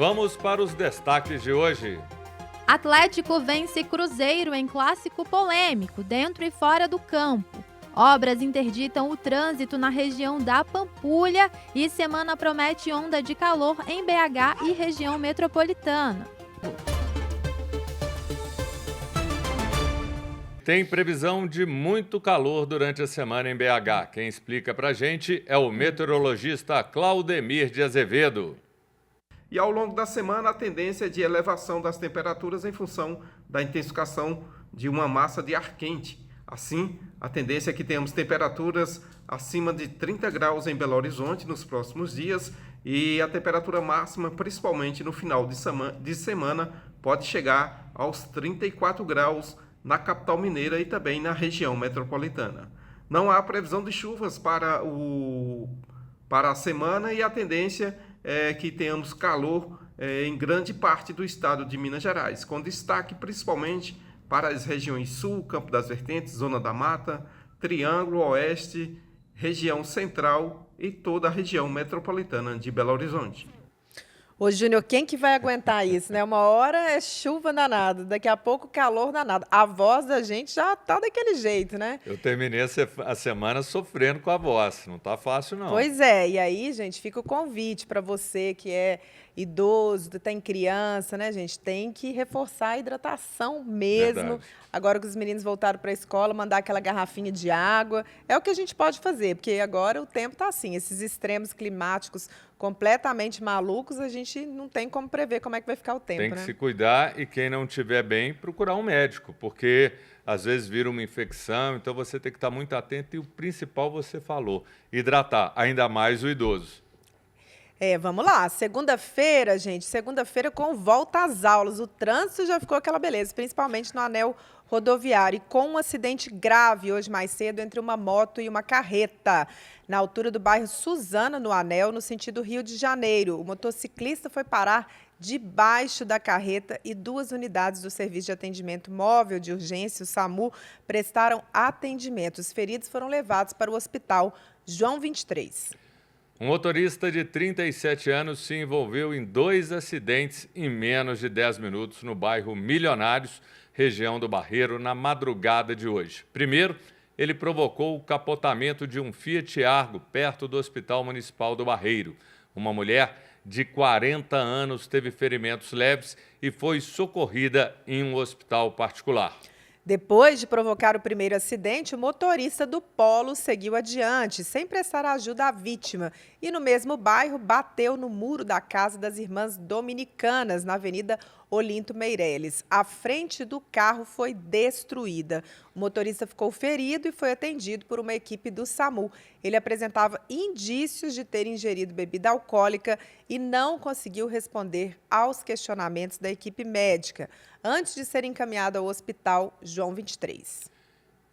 Vamos para os destaques de hoje. Atlético vence Cruzeiro em clássico polêmico, dentro e fora do campo. Obras interditam o trânsito na região da Pampulha e semana promete onda de calor em BH e região metropolitana. Tem previsão de muito calor durante a semana em BH. Quem explica pra gente é o meteorologista Claudemir de Azevedo. E ao longo da semana, a tendência é de elevação das temperaturas em função da intensificação de uma massa de ar quente. Assim, a tendência é que tenhamos temperaturas acima de 30 graus em Belo Horizonte nos próximos dias e a temperatura máxima, principalmente no final de semana, pode chegar aos 34 graus na capital mineira e também na região metropolitana. Não há previsão de chuvas para a semana e a tendência é que tenhamos calor em grande parte do estado de Minas Gerais, com destaque principalmente para as regiões Sul, Campo das Vertentes, Zona da Mata, Triângulo Oeste, região Central e toda a região metropolitana de Belo Horizonte. Ô, Júnior, quem que vai aguentar isso, né? Uma hora é chuva danada, daqui a pouco calor danado. A voz da gente já tá daquele jeito, né? Eu terminei a semana sofrendo com a voz, não tá fácil não. Pois é, e aí, gente, fica o convite para você que é idoso, tem criança, né, gente? Tem que reforçar a hidratação mesmo. Verdade. Agora que os meninos voltaram para a escola, mandar aquela garrafinha de água. É o que a gente pode fazer, porque agora o tempo está assim, esses extremos climáticos completamente malucos, a gente não tem como prever como é que vai ficar o tempo, Tem que né? se cuidar e quem não estiver bem, procurar um médico, porque às vezes vira uma infecção, então você tem que estar muito atento e o principal você falou, hidratar, ainda mais o idoso. Vamos lá. Segunda-feira, gente, segunda-feira com volta às aulas. O trânsito já ficou aquela beleza, principalmente no anel rodoviário. E com um acidente grave hoje mais cedo entre uma moto e uma carreta, na altura do bairro Suzana, no anel, no sentido Rio de Janeiro. O motociclista foi parar debaixo da carreta e 2 unidades do Serviço de Atendimento Móvel de Urgência, o SAMU, prestaram atendimento. Os feridos foram levados para o Hospital João 23. Um motorista de 37 anos se envolveu em 2 acidentes em menos de 10 minutos no bairro Milionários, região do Barreiro, na madrugada de hoje. Primeiro, ele provocou o capotamento de um Fiat Argo perto do Hospital Municipal do Barreiro. Uma mulher de 40 anos teve ferimentos leves e foi socorrida em um hospital particular. Depois de provocar o primeiro acidente, o motorista do Polo seguiu adiante, sem prestar ajuda à vítima. E no mesmo bairro, bateu no muro da casa das Irmãs Dominicanas, na Avenida Olinto Meireles. A frente do carro foi destruída. O motorista ficou ferido e foi atendido por uma equipe do SAMU. Ele apresentava indícios de ter ingerido bebida alcoólica e não conseguiu responder aos questionamentos da equipe médica, antes de ser encaminhado ao Hospital João 23.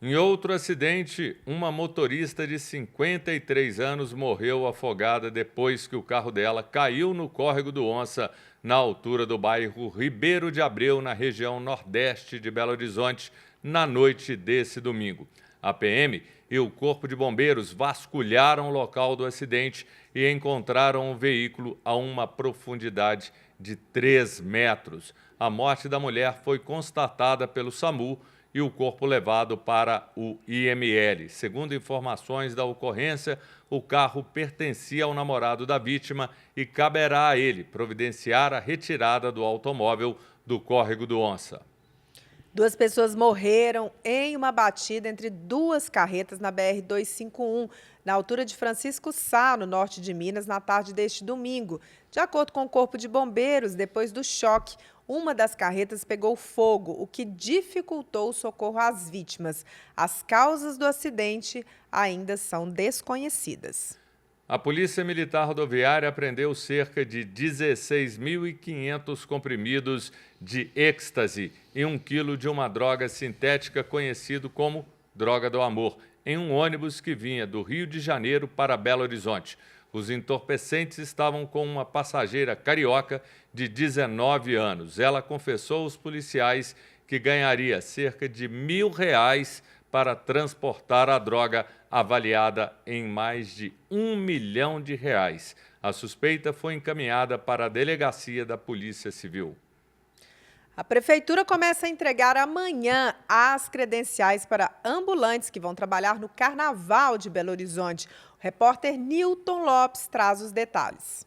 Em outro acidente, uma motorista de 53 anos morreu afogada depois que o carro dela caiu no córrego do Onça, na altura do bairro Ribeiro de Abreu, na região nordeste de Belo Horizonte, na noite desse domingo. A PM e o Corpo de Bombeiros vasculharam o local do acidente e encontraram o veículo a uma profundidade de 3 metros. A morte da mulher foi constatada pelo SAMU e o corpo levado para o IML. Segundo informações da ocorrência, o carro pertencia ao namorado da vítima e caberá a ele providenciar a retirada do automóvel do córrego do Onça. 2 pessoas morreram em uma batida entre 2 carretas na BR-251, na altura de Francisco Sá, no norte de Minas, na tarde deste domingo. De acordo com o Corpo de Bombeiros, depois do choque, uma das carretas pegou fogo, o que dificultou o socorro às vítimas. As causas do acidente ainda são desconhecidas. A Polícia Militar Rodoviária apreendeu cerca de 16.500 comprimidos de êxtase e 1 quilo de uma droga sintética conhecido como droga do amor, em um ônibus que vinha do Rio de Janeiro para Belo Horizonte. Os entorpecentes estavam com uma passageira carioca de 19 anos. Ela confessou aos policiais que ganharia cerca de R$1.000 para transportar a droga avaliada em mais de R$1 milhão. A suspeita foi encaminhada para a delegacia da Polícia Civil. A Prefeitura começa a entregar amanhã as credenciais para ambulantes que vão trabalhar no Carnaval de Belo Horizonte. O repórter Newton Lopes traz os detalhes.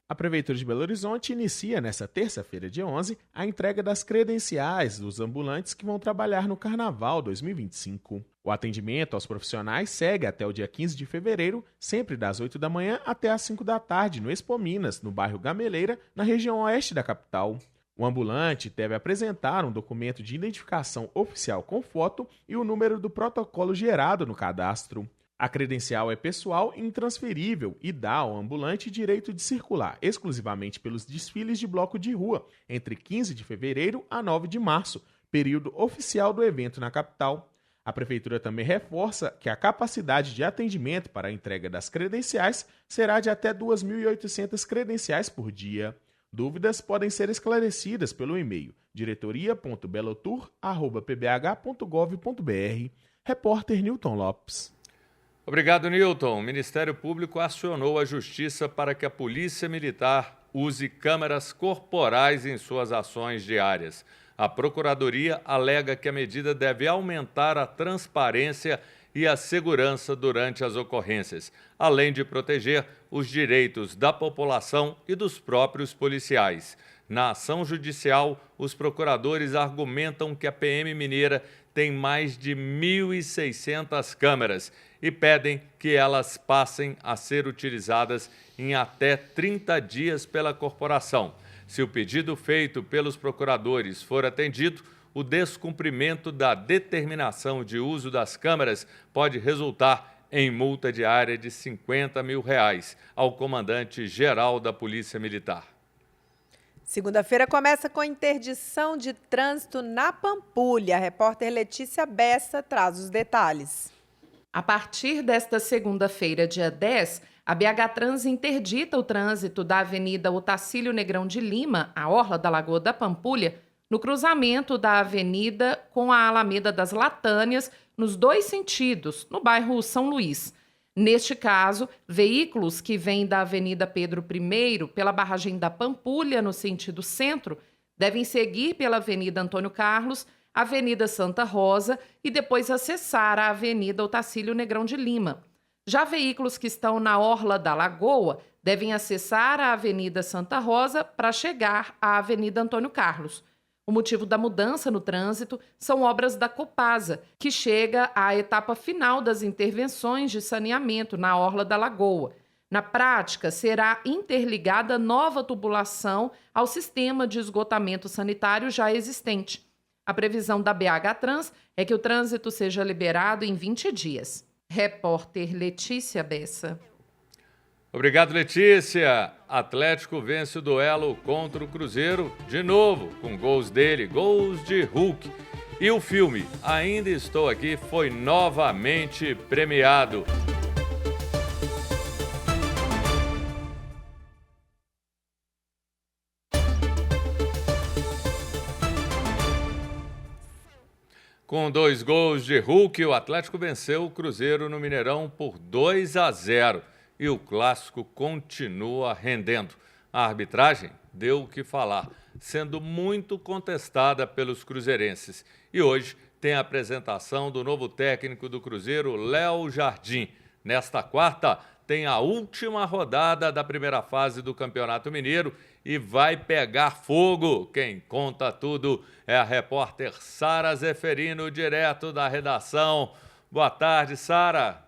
A Prefeitura de Belo Horizonte inicia nesta terça-feira, dia 11, a entrega das credenciais dos ambulantes que vão trabalhar no Carnaval 2025. O atendimento aos profissionais segue até o dia 15 de fevereiro, sempre das 8 da manhã até às 5 da tarde, no Expo Minas, no bairro Gameleira, na região oeste da capital. O ambulante deve apresentar um documento de identificação oficial com foto e o número do protocolo gerado no cadastro. A credencial é pessoal e intransferível e dá ao ambulante direito de circular exclusivamente pelos desfiles de bloco de rua entre 15 de fevereiro a 9 de março, período oficial do evento na capital. A Prefeitura também reforça que a capacidade de atendimento para a entrega das credenciais será de até 2.800 credenciais por dia. Dúvidas podem ser esclarecidas pelo e-mail diretoria.belotur@pbh.gov.br. Repórter Newton Lopes. Obrigado, Newton. O Ministério Público acionou a Justiça para que a Polícia Militar use câmeras corporais em suas ações diárias. A Procuradoria alega que a medida deve aumentar a transparência e a segurança durante as ocorrências, além de proteger os direitos da população e dos próprios policiais. Na ação judicial, os procuradores argumentam que a PM Mineira tem mais de 1.600 câmeras e pedem que elas passem a ser utilizadas em até 30 dias pela corporação. Se o pedido feito pelos procuradores for atendido, o descumprimento da determinação de uso das câmeras pode resultar em multa diária de R$50 mil ao comandante-geral da Polícia Militar. Segunda-feira começa com interdição de trânsito na Pampulha. A repórter Letícia Bessa traz os detalhes. A partir desta segunda-feira, dia 10, a BH Trans interdita o trânsito da Avenida Otacílio Negrão de Lima, a orla da Lagoa da Pampulha, no cruzamento da avenida com a Alameda das Latânias, nos dois sentidos, no bairro São Luís. Neste caso, veículos que vêm da Avenida Pedro I pela barragem da Pampulha, no sentido centro, devem seguir pela Avenida Antônio Carlos, Avenida Santa Rosa e depois acessar a Avenida Otacílio Negrão de Lima. Já veículos que estão na orla da Lagoa devem acessar a Avenida Santa Rosa para chegar à Avenida Antônio Carlos. O motivo da mudança no trânsito são obras da Copasa, que chega à etapa final das intervenções de saneamento na orla da Lagoa. Na prática, será interligada nova tubulação ao sistema de esgotamento sanitário já existente. A previsão da BH Trans é que o trânsito seja liberado em 20 dias. Repórter Letícia Bessa. Obrigado, Letícia. Atlético vence o duelo contra o Cruzeiro de novo, com gols dele, gols de Hulk. E o filme Ainda Estou Aqui foi novamente premiado. Com 2 gols de Hulk, o Atlético venceu o Cruzeiro no Mineirão por 2-0. E o clássico continua rendendo. A arbitragem deu o que falar, sendo muito contestada pelos cruzeirenses. E hoje tem a apresentação do novo técnico do Cruzeiro, Léo Jardim. Nesta quarta, tem a última rodada da primeira fase do Campeonato Mineiro e vai pegar fogo. Quem conta tudo é a repórter Sara Zeferino, direto da redação. Boa tarde, Sara.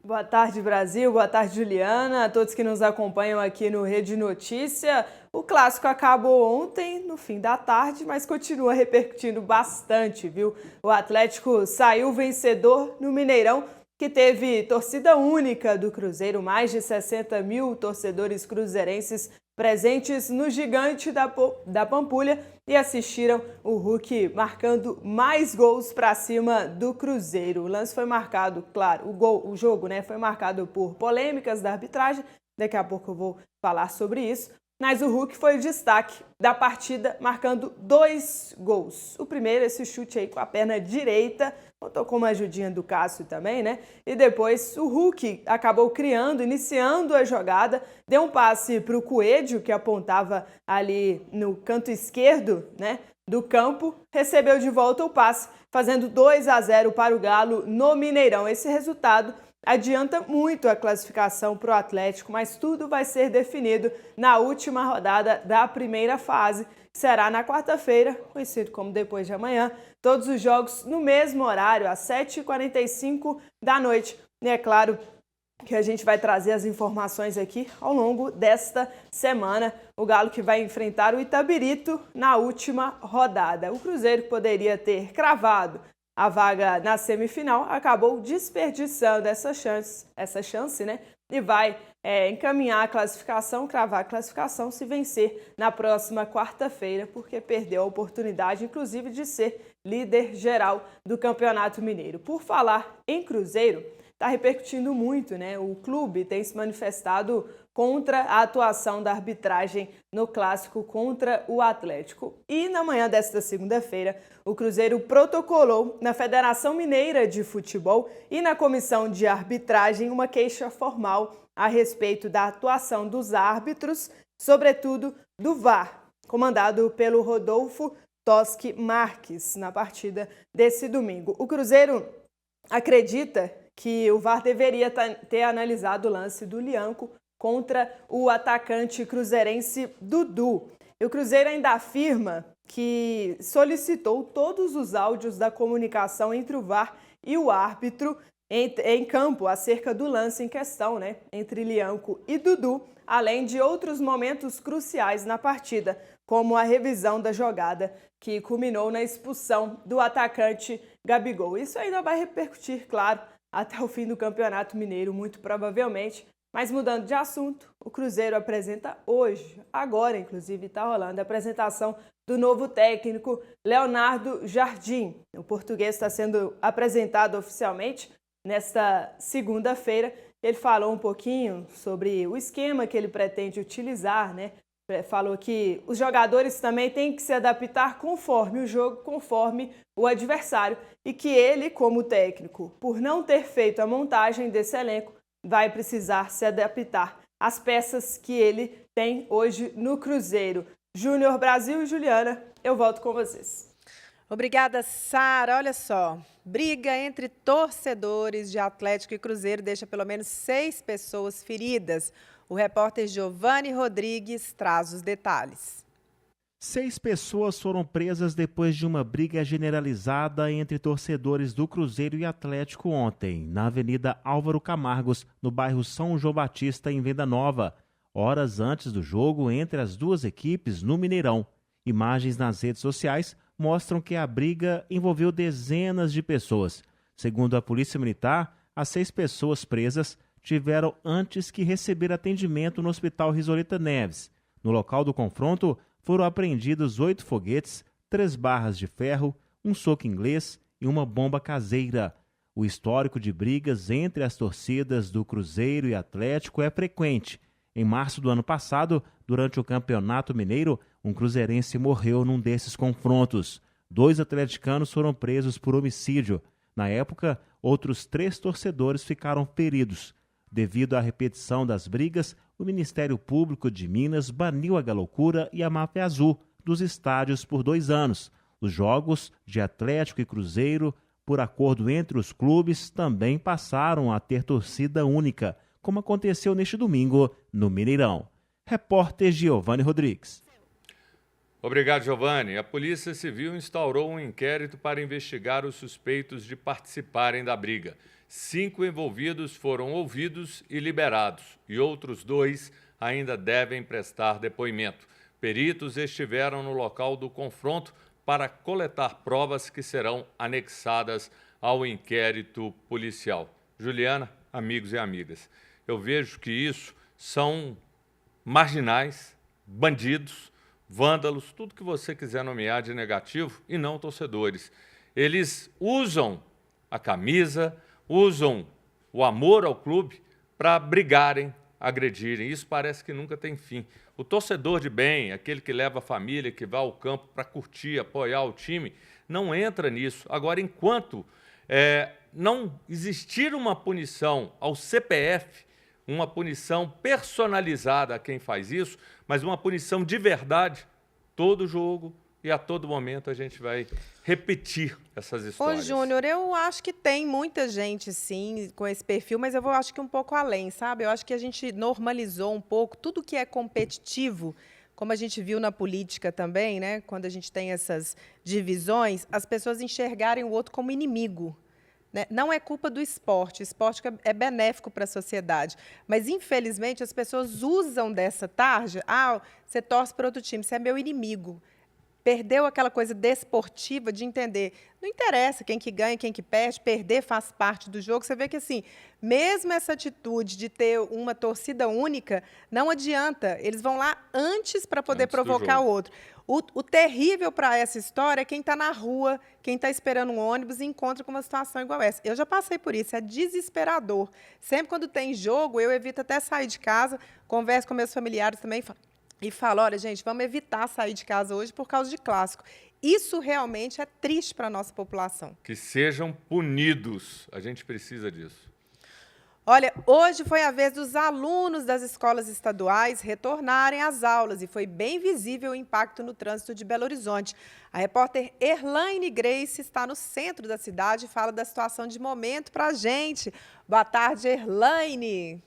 Boa tarde, Brasil. Boa tarde, Juliana. A todos que nos acompanham aqui no Rede Notícia. O clássico acabou ontem, no fim da tarde, mas continua repercutindo bastante, viu? O Atlético saiu vencedor no Mineirão, que teve torcida única do Cruzeiro, mais de 60 mil torcedores cruzeirenses presentes no Gigante da Pampulha e assistiram o Hulk marcando mais gols para cima do Cruzeiro. O lance foi marcado, claro, o jogo, né, foi marcado por polêmicas da arbitragem. Daqui a pouco eu vou falar sobre isso. mas o Hulk foi o destaque da partida, marcando 2 gols. O primeiro, esse chute aí com a perna direita, contou com uma ajudinha do Cássio também, né? E depois o Hulk acabou iniciando a jogada, deu um passe para o Coelho, que apontava ali no canto esquerdo, né, do campo, recebeu de volta o passe, fazendo 2-0 para o Galo no Mineirão. Esse resultado adianta muito a classificação para o Atlético, mas tudo vai ser definido na última rodada da primeira fase, que será na quarta-feira, conhecido como depois de amanhã. Todos os jogos no mesmo horário, às 7h45 da noite. E é claro que a gente vai trazer as informações aqui ao longo desta semana. O Galo que vai enfrentar o Itabirito na última rodada. O Cruzeiro poderia ter cravado a vaga na semifinal, acabou desperdiçando essa chance, né? E vai encaminhar a classificação, cravar a classificação se vencer na próxima quarta-feira, porque perdeu a oportunidade, inclusive, de ser líder geral do Campeonato Mineiro. Por falar em Cruzeiro, está repercutindo muito, né? O clube tem se manifestado contra a atuação da arbitragem no clássico contra o Atlético. E na manhã desta segunda-feira, o Cruzeiro protocolou na Federação Mineira de Futebol e na Comissão de Arbitragem uma queixa formal a respeito da atuação dos árbitros, sobretudo do VAR, comandado pelo Rodolfo Toschi Marques, na partida desse domingo. O Cruzeiro acredita que o VAR deveria ter analisado o lance do Lianco contra o atacante cruzeirense Dudu. E o Cruzeiro ainda afirma que solicitou todos os áudios da comunicação entre o VAR e o árbitro em campo acerca do lance em questão, né, entre Lianco e Dudu, além de outros momentos cruciais na partida, como a revisão da jogada que culminou na expulsão do atacante Gabigol. Isso ainda vai repercutir, claro, até o fim do Campeonato Mineiro, muito provavelmente. Mas mudando de assunto, o Cruzeiro apresenta hoje, agora inclusive está rolando, a apresentação do novo técnico Leonardo Jardim. O português está sendo apresentado oficialmente nesta segunda-feira. Ele falou um pouquinho sobre o esquema que ele pretende utilizar, né? Falou que os jogadores também têm que se adaptar conforme o jogo, conforme o adversário, e que ele, como técnico, por não ter feito a montagem desse elenco, vai precisar se adaptar às peças que ele tem hoje no Cruzeiro. Júnior, Brasil e Juliana, eu volto com vocês. Obrigada, Sara. Olha só, briga entre torcedores de Atlético e Cruzeiro deixa pelo menos 6 pessoas feridas. O repórter Giovanni Rodrigues traz os detalhes. 6 pessoas foram presas depois de uma briga generalizada entre torcedores do Cruzeiro e Atlético ontem, na Avenida Álvaro Camargos, no bairro São João Batista, em Venda Nova, horas antes do jogo entre as duas equipes no Mineirão. Imagens nas redes sociais mostram que a briga envolveu dezenas de pessoas. Segundo a Polícia Militar, as 6 pessoas presas tiveram antes que receber atendimento no Hospital Risoleta Neves. No local do confronto, foram apreendidos 8 foguetes, 3 barras de ferro, um soco inglês e uma bomba caseira. O histórico de brigas entre as torcidas do Cruzeiro e Atlético é frequente. Em março do ano passado, durante o Campeonato Mineiro, um cruzeirense morreu num desses confrontos. 2 atleticanos foram presos por homicídio. Na época, outros 3 torcedores ficaram feridos. Devido à repetição das brigas, o Ministério Público de Minas baniu a Galocura e a Máfia Azul dos estádios por 2 anos. Os jogos de Atlético e Cruzeiro, por acordo entre os clubes, também passaram a ter torcida única, como aconteceu neste domingo no Mineirão. Repórter Giovanni Rodrigues. Obrigado, Giovanni. A Polícia Civil instaurou um inquérito para investigar os suspeitos de participarem da briga. 5 envolvidos foram ouvidos e liberados, e outros 2 ainda devem prestar depoimento. Peritos estiveram no local do confronto para coletar provas que serão anexadas ao inquérito policial. Juliana, amigos e amigas, eu vejo que isso são marginais, bandidos, vândalos, tudo que você quiser nomear de negativo, e não torcedores. Eles usam a camisa, usam o amor ao clube para brigarem agredirem. Isso parece que nunca tem fim. O torcedor de bem, aquele que leva a família, que vai ao campo para curtir, apoiar o time, não entra nisso. Agora, enquanto não existir uma punição ao CPF, uma punição personalizada a quem faz isso, mas uma punição de verdade, todo jogo e a todo momento a gente vai repetir essas histórias. Ô, Júnior, eu acho que tem muita gente, sim, com esse perfil, mas eu acho que um pouco além, sabe? Eu acho que a gente normalizou um pouco tudo que é competitivo, como a gente viu na política também, né? Quando a gente tem essas divisões, as pessoas enxergarem o outro como inimigo. Não é culpa do esporte, o esporte é benéfico para a sociedade. Mas, infelizmente, as pessoas usam dessa tarja. Ah, você torce para outro time, você é meu inimigo. Perdeu aquela coisa desportiva de entender. Não interessa quem que ganha, quem que perde, perder faz parte do jogo. Você vê que, assim, mesmo essa atitude de ter uma torcida única, não adianta. Eles vão lá antes para poder provocar o outro. O terrível para essa história é quem está na rua, quem está esperando um ônibus e encontra com uma situação igual essa. Eu já passei por isso, é desesperador. Sempre quando tem jogo, eu evito até sair de casa, converso com meus familiares também e falo, olha, gente, vamos evitar sair de casa hoje por causa de clássico. Isso realmente é triste para a nossa população. Que sejam punidos, a gente precisa disso. Olha, hoje foi a vez dos alunos das escolas estaduais retornarem às aulas e foi bem visível o impacto no trânsito de Belo Horizonte. A repórter Erlaine Grace está no centro da cidade e fala da situação de momento para a gente. Boa tarde, Erlaine.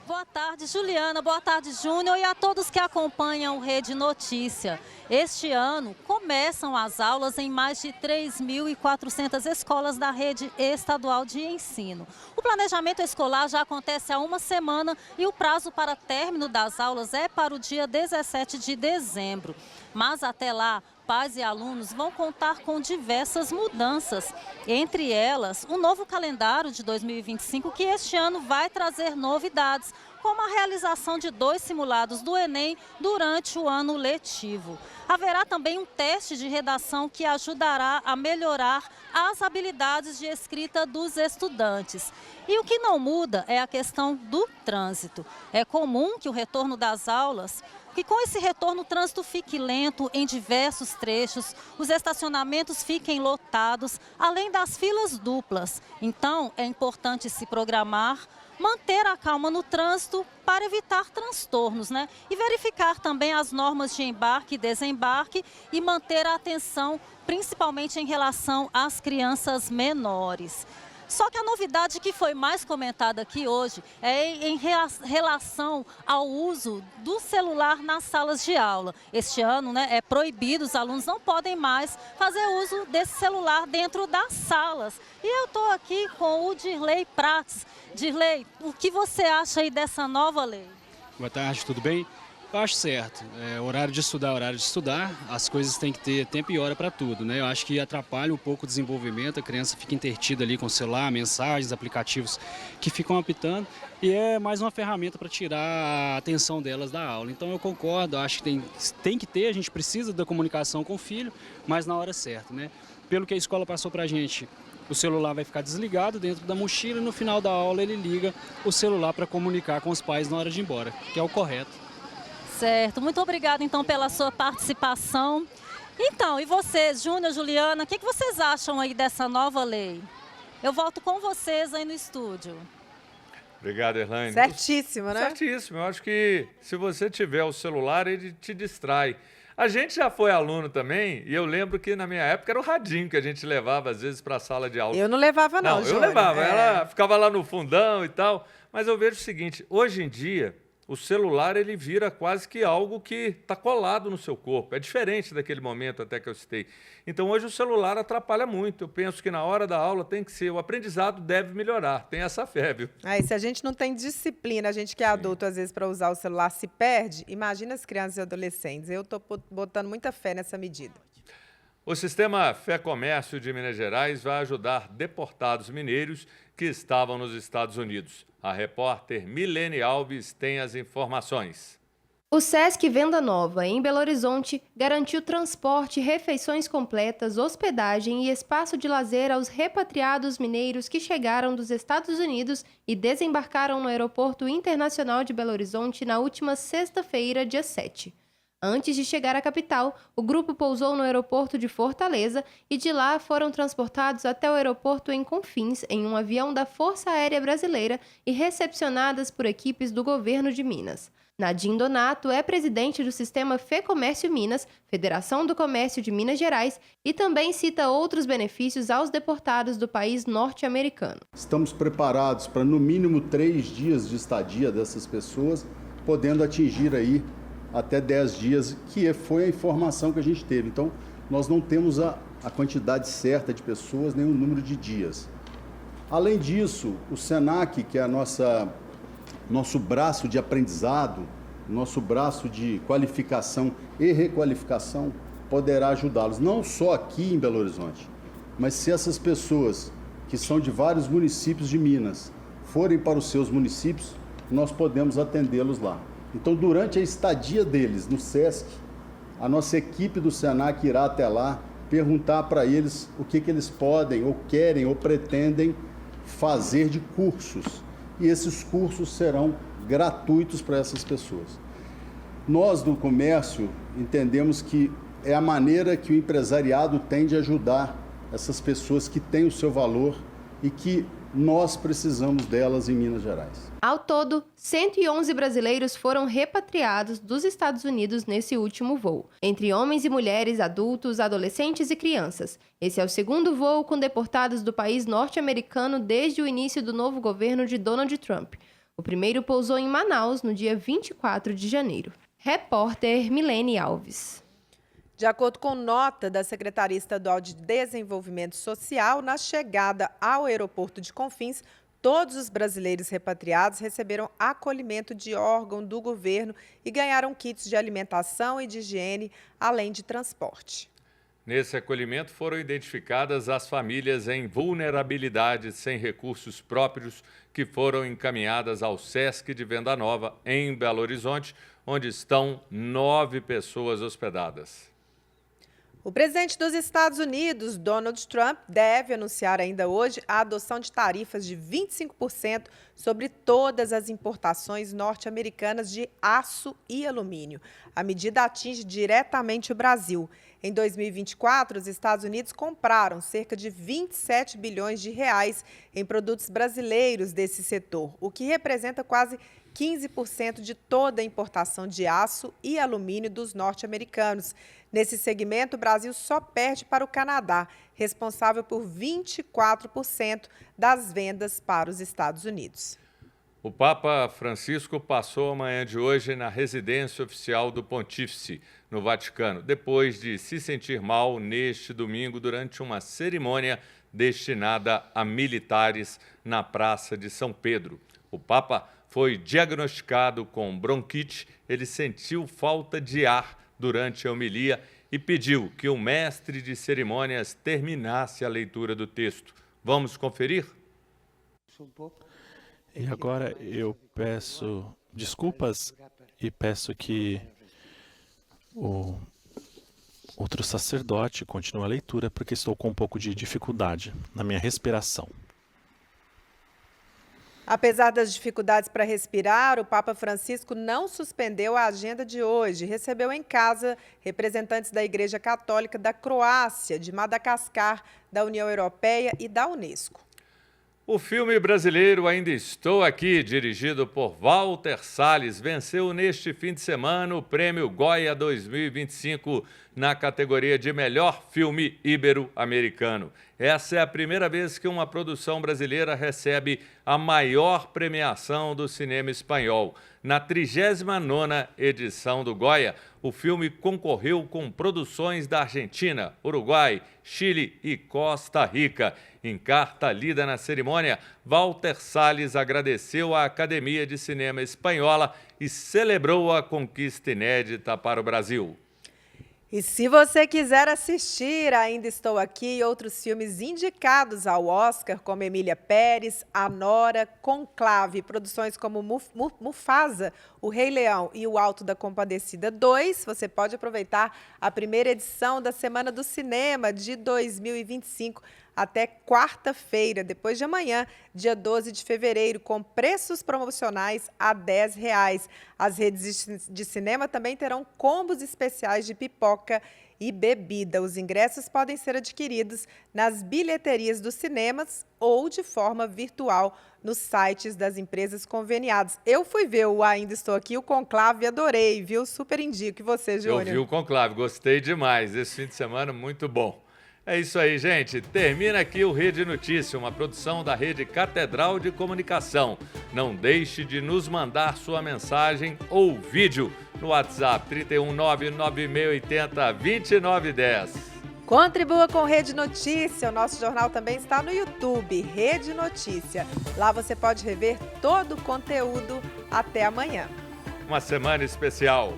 Boa tarde, Juliana. Boa tarde, Júnior, e a todos que acompanham o Rede Notícia. Este ano, começam as aulas em mais de 3.400 escolas da rede estadual de ensino. O planejamento escolar já acontece há uma semana e o prazo para término das aulas é para o dia 17 de dezembro. Mas até lá, pais e alunos vão contar com diversas mudanças. Entre elas, o novo calendário de 2025, que este ano vai trazer novidades, como a realização de 2 simulados do Enem durante o ano letivo. Haverá também um teste de redação que ajudará a melhorar as habilidades de escrita dos estudantes. E o que não muda é a questão do trânsito. É comum que o retorno das aulas, que com esse retorno o trânsito fique lento em diversos trechos, os estacionamentos fiquem lotados, além das filas duplas. Então, é importante se programar, manter a calma no trânsito para evitar transtornos, né? E verificar também as normas de embarque e desembarque e manter a atenção, principalmente em relação às crianças menores. Só que a novidade que foi mais comentada aqui hoje é em relação ao uso do celular nas salas de aula. Este ano, né, é proibido, os alunos não podem mais fazer uso desse celular dentro das salas. E eu estou aqui com o Dirley Prates. Dirley, o que você acha aí dessa nova lei? Boa tarde, tudo bem? Eu acho certo. Horário de estudar, as coisas têm que ter tempo e hora para tudo, né? Eu acho que atrapalha um pouco o desenvolvimento, a criança fica entretida ali com o celular, mensagens, aplicativos que ficam apitando e é mais uma ferramenta para tirar a atenção delas da aula. Então eu concordo, acho que tem que ter, a gente precisa da comunicação com o filho, mas na hora certa, né? Pelo que a escola passou para a gente, o celular vai ficar desligado dentro da mochila e no final da aula ele liga o celular para comunicar com os pais na hora de ir embora, que é o correto. Certo, muito obrigada então pela sua participação. Então, e vocês, Júnior, Juliana, o que vocês acham aí dessa nova lei? Eu volto com vocês aí no estúdio. Obrigado, Erlaine. Certíssimo, né? Certíssimo. Eu acho que se você tiver o celular, ele te distrai. A gente já foi aluno também, e eu lembro que na minha época era o radinho que a gente levava às vezes para a sala de aula. Eu não levava não, eu Júnior. levava. Ela ficava lá no fundão e tal. Mas eu vejo o seguinte, hoje em dia, o celular ele vira quase que algo que está colado no seu corpo. É diferente daquele momento até que eu citei. Então, hoje o celular atrapalha muito. Eu penso que na hora da aula tem que ser, o aprendizado deve melhorar. Tem essa fé, viu? Aí, se a gente não tem disciplina, a gente que é adulto, às vezes, para usar o celular se perde, imagina as crianças e adolescentes. Eu estou botando muita fé nessa medida. O Sistema Fé Comércio de Minas Gerais vai ajudar deportados mineiros que estavam nos Estados Unidos. A repórter Milene Alves tem as informações. O Sesc Venda Nova, em Belo Horizonte, garantiu transporte, refeições completas, hospedagem e espaço de lazer aos repatriados mineiros que chegaram dos Estados Unidos e desembarcaram no Aeroporto Internacional de Belo Horizonte na última sexta-feira, dia 7. Antes de chegar à capital, o grupo pousou no aeroporto de Fortaleza e de lá foram transportados até o aeroporto em Confins, em um avião da Força Aérea Brasileira e recepcionadas por equipes do governo de Minas. Nadim Donato é presidente do Sistema FEComércio Minas, Federação do Comércio de Minas Gerais, e também cita outros benefícios aos deportados do país norte-americano. Estamos preparados para no mínimo 3 dias de estadia dessas pessoas, podendo atingir aí até 10 dias, que foi a informação que a gente teve. Então, nós não temos a quantidade certa de pessoas, nem o número de dias. Além disso, o SENAC, que é nosso braço de aprendizado, nosso braço de qualificação e requalificação, poderá ajudá-los, não só aqui em Belo Horizonte, mas se essas pessoas que são de vários municípios de Minas forem para os seus municípios, nós podemos atendê-los lá. Então, durante a estadia deles no SESC, a nossa equipe do SENAC irá até lá perguntar para eles o que eles podem, ou querem, ou pretendem fazer de cursos. E esses cursos serão gratuitos para essas pessoas. Nós, do comércio, entendemos que é a maneira que o empresariado tem de ajudar essas pessoas que têm o seu valor e que nós precisamos delas em Minas Gerais. Ao todo, 111 brasileiros foram repatriados dos Estados Unidos nesse último voo, entre homens e mulheres, adultos, adolescentes e crianças. Esse é o segundo voo com deportados do país norte-americano desde o início do novo governo de Donald Trump. O primeiro pousou em Manaus no dia 24 de janeiro. Repórter Milene Alves. De acordo com nota da Secretaria Estadual de Desenvolvimento Social, na chegada ao aeroporto de Confins, todos os brasileiros repatriados receberam acolhimento de órgão do governo e ganharam kits de alimentação e de higiene, além de transporte. Nesse acolhimento foram identificadas as famílias em vulnerabilidade sem recursos próprios que foram encaminhadas ao Sesc de Venda Nova, em Belo Horizonte, onde estão 9 pessoas hospedadas. O presidente dos Estados Unidos, Donald Trump, deve anunciar ainda hoje a adoção de tarifas de 25% sobre todas as importações norte-americanas de aço e alumínio. A medida atinge diretamente o Brasil. Em 2024, os Estados Unidos compraram cerca de 27 bilhões de reais em produtos brasileiros desse setor, o que representa quase 15% de toda a importação de aço e alumínio dos norte-americanos. Nesse segmento, o Brasil só perde para o Canadá, responsável por 24% das vendas para os Estados Unidos. O Papa Francisco passou a manhã de hoje na residência oficial do Pontífice, no Vaticano, depois de se sentir mal neste domingo durante uma cerimônia destinada a militares na Praça de São Pedro. O Papa foi diagnosticado com bronquite, ele sentiu falta de ar durante a homilia e pediu que o mestre de cerimônias terminasse a leitura do texto. Vamos conferir? E agora eu peço desculpas e peço que o outro sacerdote continue a leitura, porque estou com um pouco de dificuldade na minha respiração. Apesar das dificuldades para respirar, o Papa Francisco não suspendeu a agenda de hoje. Recebeu em casa representantes da Igreja Católica da Croácia, de Madagascar, da União Europeia e da Unesco. O filme brasileiro Ainda Estou Aqui, dirigido por Walter Salles, venceu neste fim de semana o Prêmio Goya 2025 na categoria de Melhor Filme Ibero-Americano. Essa é a primeira vez que uma produção brasileira recebe a maior premiação do cinema espanhol. Na 39ª edição do Goya, o filme concorreu com produções da Argentina, Uruguai, Chile e Costa Rica. Em carta lida na cerimônia, Walter Salles agradeceu à Academia de Cinema Espanhola e celebrou a conquista inédita para o Brasil. E se você quiser assistir Ainda Estou Aqui e outros filmes indicados ao Oscar, como Emília Pérez, A Nora, Conclave, produções como Mufasa, O Rei Leão e O Alto da Compadecida 2, você pode aproveitar a primeira edição da Semana do Cinema de 2025 até quarta-feira, depois de amanhã, dia 12 de fevereiro, com preços promocionais a R$10. As redes de cinema também terão combos especiais de pipoca e bebida. Os ingressos podem ser adquiridos nas bilheterias dos cinemas ou de forma virtual nos sites das empresas conveniadas. Eu fui ver o Ainda Estou Aqui, o Conclave, adorei, viu? Super indico. E você, Júnior? Eu vi o Conclave, gostei demais. Esse fim de semana, muito bom. É isso aí, gente. Termina aqui o Rede Notícia, uma produção da Rede Catedral de Comunicação. Não deixe de nos mandar sua mensagem ou vídeo no WhatsApp 31996802910. Contribua com Rede Notícia. O nosso jornal também está no YouTube, Rede Notícia. Lá você pode rever todo o conteúdo. Até amanhã. Uma semana especial.